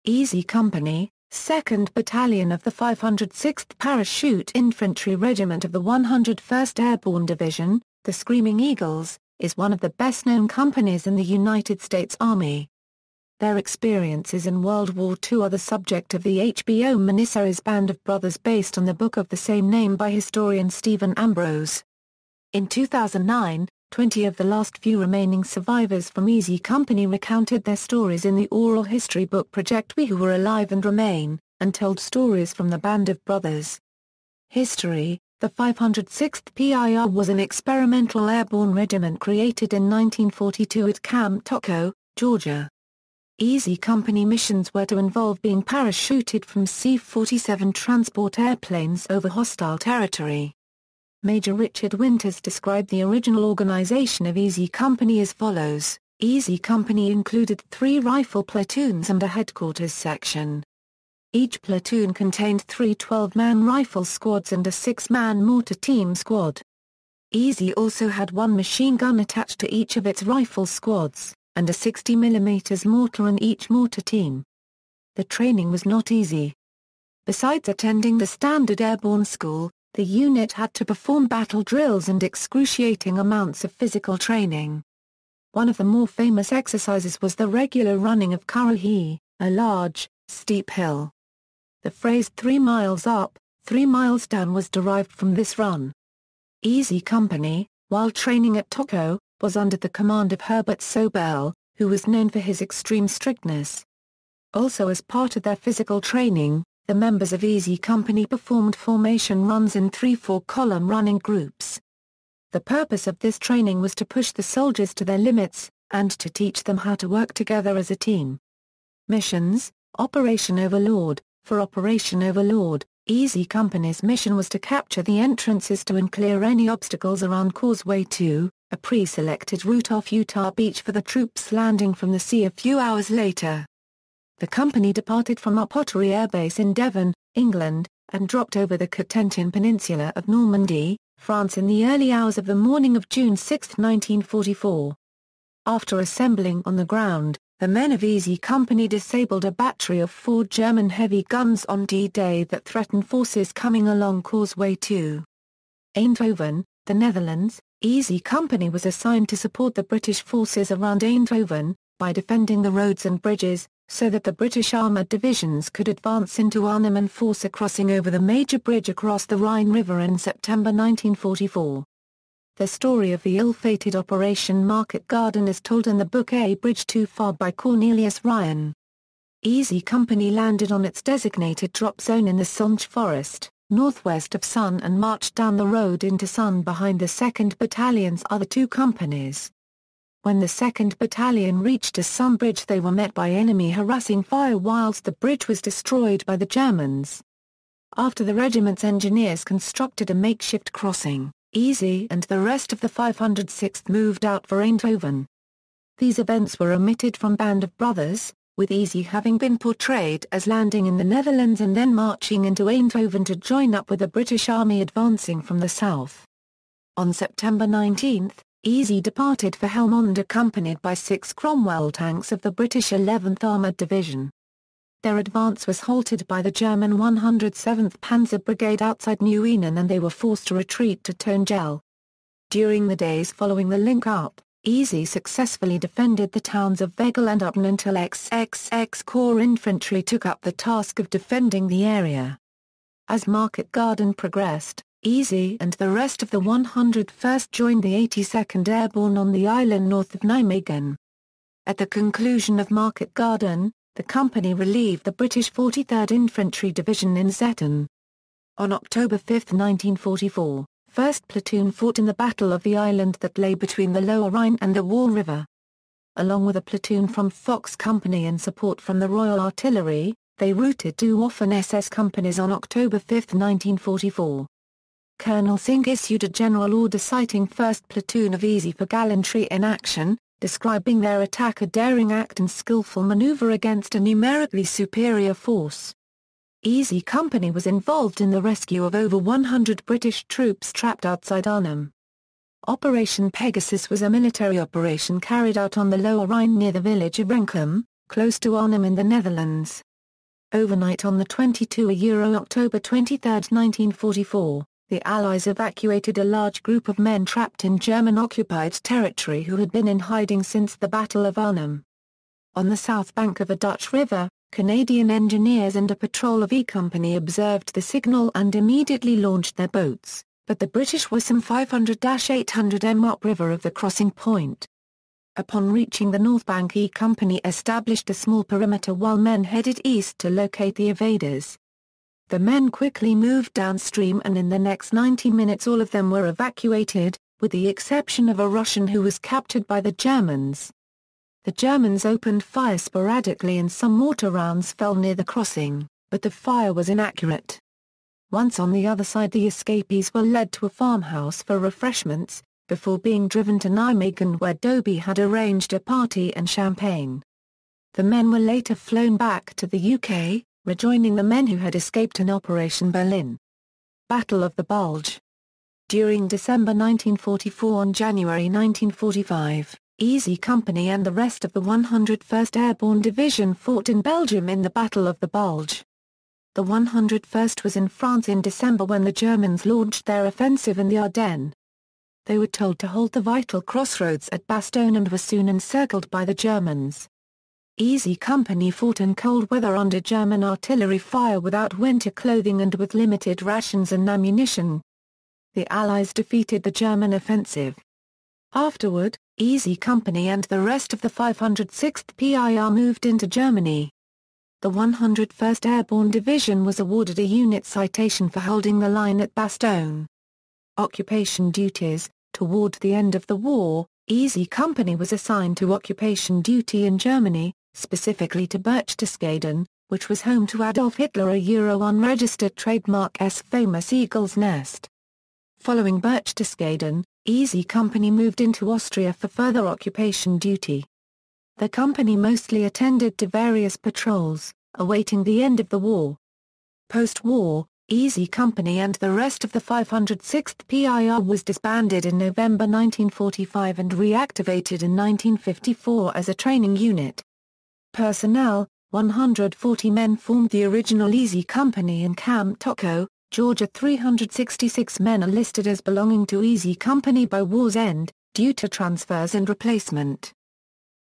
Easy Company, 2nd Battalion of the 506th Parachute Infantry Regiment of the 101st Airborne Division, the Screaming Eagles, is one of the best-known companies in the United States Army. Their experiences in World War II are the subject of the HBO miniseries Band of Brothers based on the book of the same name by historian Stephen Ambrose. In 2009, 20 of the last few remaining survivors from Easy Company recounted their stories in the oral history book project We Who Were Alive and Remain, and told stories from the Band of Brothers. History: the 506th PIR was an experimental airborne regiment created in 1942 at Camp Tocco, Georgia. Easy Company missions were to involve being parachuted from C-47 transport airplanes over hostile territory. Major Richard Winters described the original organization of Easy Company as follows: Easy Company included 3 rifle platoons and a headquarters section. Each platoon contained 3 12-man rifle squads and a 6-man mortar team squad. Easy also had 1 machine gun attached to each of its rifle squads, and a 60mm mortar in each mortar team. The training was not easy. Besides attending the standard airborne school, the unit had to perform battle drills and excruciating amounts of physical training. One of the more famous exercises was the regular running of Currahee, a large, steep hill. The phrase 3 miles up, 3 miles down was derived from this run. Easy Company, while training at Tocco, was under the command of Herbert Sobel, who was known for his extreme strictness. Also as part of their physical training, the members of Easy Company performed formation runs in 3-4 column running groups. The purpose of this training was to push the soldiers to their limits, and to teach them how to work together as a team. Missions: Operation Overlord. For Operation Overlord, Easy Company's mission was to capture the entrances to and clear any obstacles around Causeway 2, a pre-selected route off Utah Beach for the troops landing from the sea a few hours later. The company departed from Pottery Air Base in Devon, England, and dropped over the Cotentin Peninsula of Normandy, France in the early hours of the morning of June 6, 1944. After assembling on the ground, the men of Easy Company disabled a battery of 4 German heavy guns on D-Day that threatened forces coming along Causeway 2. Eindhoven, the Netherlands, Easy Company was assigned to support the British forces around Eindhoven, by defending the roads and bridges, so that the British armoured divisions could advance into Arnhem and force a crossing over the major bridge across the Rhine River in September 1944. The story of the ill-fated Operation Market Garden is told in the book A Bridge Too Far by Cornelius Ryan. Easy Company landed on its designated drop zone in the Songe Forest, northwest of Sun, and marched down the road into Sun behind the 2nd Battalion's other 2 companies. When the 2nd Battalion reached a Sun bridge, they were met by enemy harassing fire whilst the bridge was destroyed by the Germans. After the regiment's engineers constructed a makeshift crossing, Easy and the rest of the 506th moved out for Eindhoven. These events were omitted from Band of Brothers, with Easy having been portrayed as landing in the Netherlands and then marching into Eindhoven to join up with the British Army advancing from the south. On September 19, Easy departed for Helmond accompanied by 6 Cromwell tanks of the British 11th Armoured Division. Their advance was halted by the German 107th Panzer Brigade outside New Enen and they were forced to retreat to Tongel. During the days following the link-up, Easy successfully defended the towns of Vegel and Upton until XXX Corps Infantry took up the task of defending the area. As Market Garden progressed, Easy and the rest of the 101st joined the 82nd Airborne on the island north of Nijmegen. At the conclusion of Market Garden, the company relieved the British 43rd Infantry Division in Zetten. On October 5, 1944, 1st Platoon fought in the Battle of the Island that lay between the Lower Rhine and the Wall River. Along with a platoon from Fox Company and support from the Royal Artillery, they routed 2 Waffen-SS companies on October 5, 1944. Colonel Singh issued a general order citing 1st Platoon of Easy for gallantry in action, describing their attack a daring act and skillful maneuver against a numerically superior force. Easy Company was involved in the rescue of over 100 British troops trapped outside Arnhem. Operation Pegasus was a military operation carried out on the Lower Rhine near the village of Renkum, close to Arnhem in the Netherlands. Overnight on the 22 October 23, 1944, the Allies evacuated a large group of men trapped in German-occupied territory who had been in hiding since the Battle of Arnhem. On the south bank of a Dutch river, Canadian engineers and a patrol of E Company observed the signal and immediately launched their boats, but the British were some 500-800 m upriver of the crossing point. Upon reaching the north bank, E Company established a small perimeter while men headed east to locate the evaders. The men quickly moved downstream and in the next 90 minutes all of them were evacuated, with the exception of a Russian who was captured by the Germans. The Germans opened fire sporadically and some mortar rounds fell near the crossing, but the fire was inaccurate. Once on the other side, the escapees were led to a farmhouse for refreshments, before being driven to Nijmegen where Dobie had arranged a party and champagne. The men were later flown back to the UK, rejoining the men who had escaped in Operation Berlin. Battle of the Bulge. During December 1944 and January 1945, Easy Company and the rest of the 101st Airborne Division fought in Belgium in the Battle of the Bulge. The 101st was in France in December when the Germans launched their offensive in the Ardennes. They were told to hold the vital crossroads at Bastogne and were soon encircled by the Germans. Easy Company fought in cold weather under German artillery fire without winter clothing and with limited rations and ammunition. The Allies defeated the German offensive. Afterward, Easy Company and the rest of the 506th PIR moved into Germany. The 101st Airborne Division was awarded a unit citation for holding the line at Bastogne. Occupation duties. Toward the end of the war, Easy Company was assigned to occupation duty in Germany, specifically to Berchtesgaden, which was home to Adolf Hitler, a unregistered trademark's famous eagle's nest. Following Berchtesgaden, Easy Company moved into Austria for further occupation duty. The company mostly attended to various patrols, awaiting the end of the war. Post-war, Easy Company and the rest of the 506th PIR was disbanded in November 1945 and reactivated in 1954 as a training unit. Personnel: 140 men formed the original Easy Company in Camp Tocco, Georgia. 366 men are listed as belonging to Easy Company by war's end, due to transfers and replacement.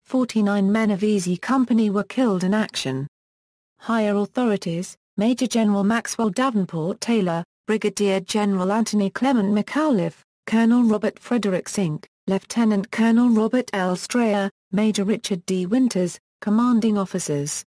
49 men of Easy Company were killed in action. Higher authorities: Major General Maxwell Davenport Taylor, Brigadier General Anthony Clement McAuliffe, Colonel Robert Frederick Sink, Lieutenant Colonel Robert L. Strayer, Major Richard D. Winters, commanding officers.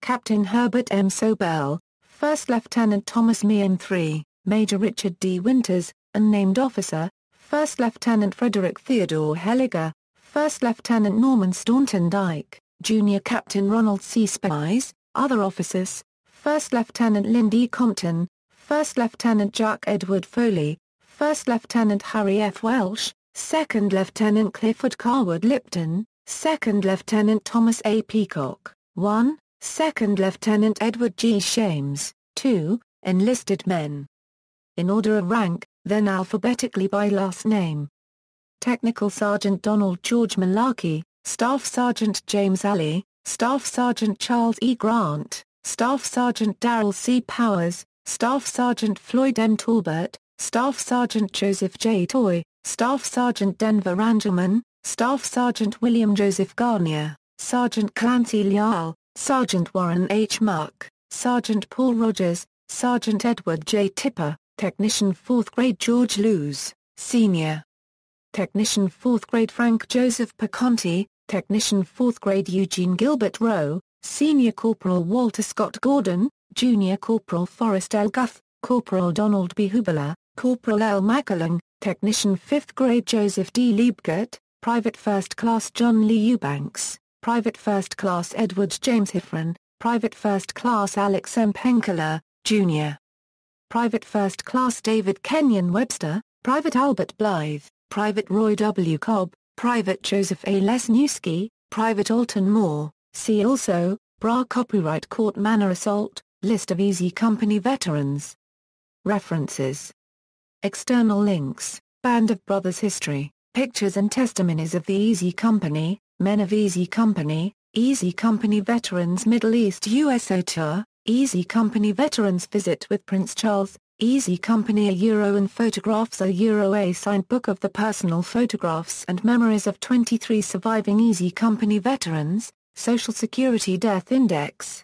Captain Herbert M. Sobel, First Lieutenant Thomas Meehan III, Major Richard D. Winters, unnamed officer, First Lieutenant Frederick Theodore Helliger, First Lieutenant Norman Staunton Dyke, Junior Captain Ronald C. Spies, other officers, First Lieutenant Lindy Compton, First Lieutenant Jack Edward Foley, First Lieutenant Harry F. Welsh, Second Lieutenant Clifford Carwood Lipton, Second Lieutenant Thomas A. Peacock, 1, Second Lieutenant Edward G. Shames, 2, enlisted men. In order of rank, then alphabetically by last name. Technical Sergeant Donald George Malarkey, Staff Sergeant James Alley, Staff Sergeant Charles E. Grant, Staff Sergeant Darrell C. Powers, Staff Sergeant Floyd M. Talbot, Staff Sergeant Joseph J. Toy, Staff Sergeant Denver Rangelman, Staff Sergeant William Joseph Garnier, Sergeant Clancy Lyall, Sergeant Warren H. Muck, Sergeant Paul Rogers, Sergeant Edward J. Tipper, Technician 4th Grade George Lewes, Sr. Technician 4th Grade Frank Joseph Paconti, Technician 4th Grade Eugene Gilbert Rowe, Senior Corporal Walter Scott Gordon, Junior Corporal Forrest L. Guth, Corporal Donald B. Hubler, Corporal L. McAllen, Technician 5th Grade Joseph D. Liebgert, Private First Class John Lee Eubanks, Private First Class Edward James Hiffren, Private First Class Alex M. Penkler, Jr. Private First Class David Kenyon Webster, Private Albert Blythe, Private Roy W. Cobb, Private Joseph A. Lesniewski, Private Alton Moore. See also, Bra Copyright Court Manor Assault, List of Easy Company Veterans. References. External links, Band of Brothers History, Pictures and Testimonies of the Easy Company, Men of Easy Company Veterans Middle East USO Tour, Easy Company Veterans Visit with Prince Charles, Easy Company and Photographs A signed book of the personal photographs and memories of 23 surviving Easy Company veterans, Social Security Death Index.